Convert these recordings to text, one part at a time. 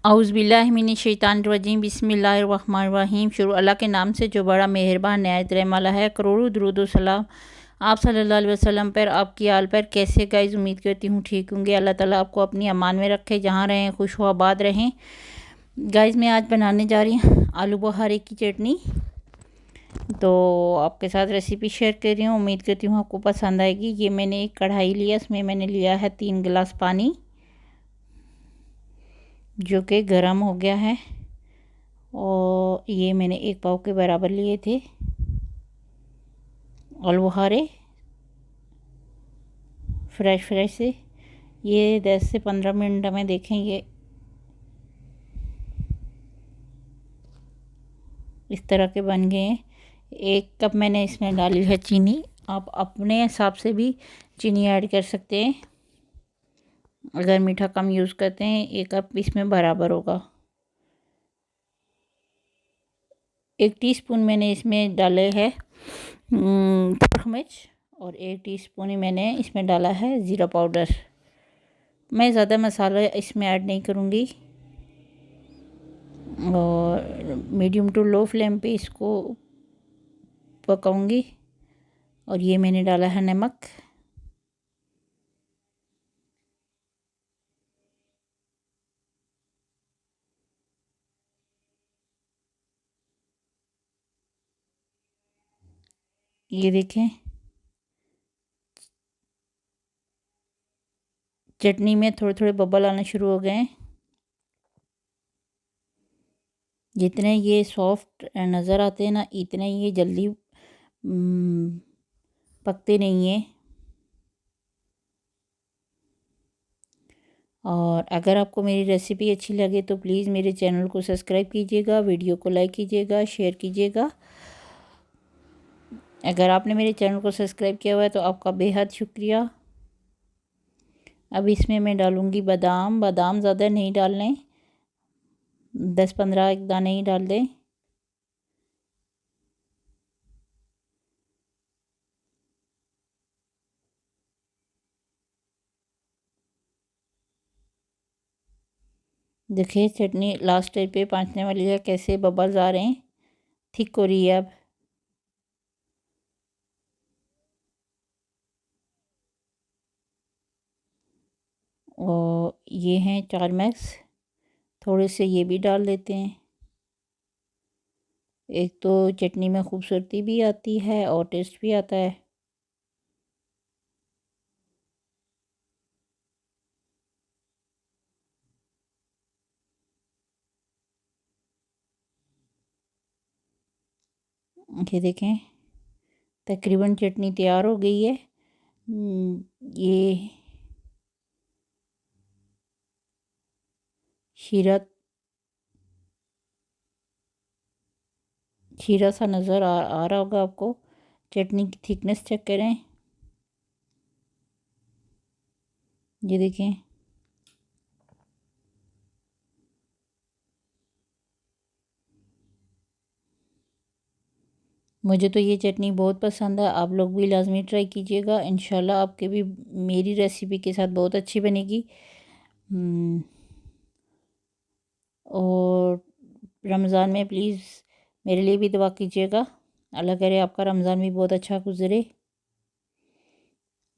औज़ुबिल्लाहिमिनश्शैतानिर्रजीम बिस्मिल्लाहिर्रहमानिर्रहीम। शुरू अल्लाह के नाम से जो बड़ा मेहरबान नहायत रहम वाला है। करोड़ों दुरूद व सलाम आप सल्लल्लाहु अलैहि वसल्लम पर, आपकी आल पर। कैसे गाइस, उम्मीद करती हूँ ठीक होंगे। अल्लाह ताला आपको अपनी अमान में रखे, जहाँ रहें खुश हो आबाद रहें। गाइस मैं आज बनाने जा रही हूँ आलू बुखारे की चटनी, तो आपके साथ रेसिपी शेयर कर रही हूँ। उम्मीद करती हूँ आपको पसंद आएगी। ये मैंने एक कढ़ाई लिया, इसमें मैंने लिया है 3 गिलास पानी, जो कि गर्म हो गया है। और ये मैंने 1 पाव के बराबर लिए थे आलू बुखारे, फ्रेश से। ये 10 से 15 मिनट में देखें ये इस तरह के बन गए हैं। 1 कप मैंने इसमें डाली है चीनी। आप अपने हिसाब से भी चीनी ऐड कर सकते हैं। अगर मीठा कम यूज़ करते हैं 1 कप इसमें बराबर होगा। 1 टीस्पून मैंने इसमें डाले है मिर्च, और 1 टीस्पून ही मैंने इसमें डाला है ज़ीरा पाउडर। मैं ज़्यादा मसाला इसमें ऐड नहीं करूँगी, और मीडियम टू लो फ्लेम पे इसको पकाऊंगी। और ये मैंने डाला है नमक। ये देखें चटनी में थोड़े थोड़े बबल आना शुरू हो गए हैं। जितने ये सॉफ्ट नज़र आते हैं ना, इतने ये जल्दी पकते नहीं हैं। और अगर आपको मेरी रेसिपी अच्छी लगे तो प्लीज़ मेरे चैनल को सब्सक्राइब कीजिएगा, वीडियो को लाइक कीजिएगा, शेयर कीजिएगा। अगर आपने मेरे चैनल को सब्सक्राइब किया हुआ है तो आपका बेहद शुक्रिया। अब इसमें मैं डालूँगी बादाम। बादाम ज़्यादा नहीं डालने, 10-15 एक दाने ही डाल दें। देखिए चटनी लास्ट स्टेज पे पहुंचने वाली है, कैसे बबल्स आ रहे हैं, थिक हो रही है अब। और ये हैं 4 मैक्स, थोड़े से ये भी डाल देते हैं। एक तो चटनी में खूबसूरती भी आती है और टेस्ट भी आता है। ये देखें तकरीबन चटनी तैयार हो गई है। ये शीरा सा नज़र आ रहा होगा आपको। चटनी की थिकनेस चेक करें, ये देखें। मुझे तो ये चटनी बहुत पसंद है, आप लोग भी लाजमी ट्राई कीजिएगा। इंशाल्लाह आपके भी मेरी रेसिपी के साथ बहुत अच्छी बनेगी। और रमज़ान में प्लीज़ मेरे लिए भी दुआ कीजिएगा। अल्लाह करे आपका रमज़ान भी बहुत अच्छा गुजरे।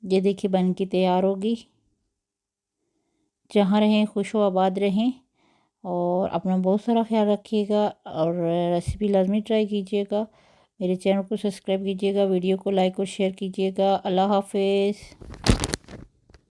ये देखिए बन के तैयार होगी। जहाँ रहें खुश हो आबाद रहें, और अपना बहुत सारा ख्याल रखिएगा। और रेसिपी लाजमी ट्राई कीजिएगा। मेरे चैनल को सब्सक्राइब कीजिएगा, वीडियो को लाइक और शेयर कीजिएगा। अल्लाह हाफिज़।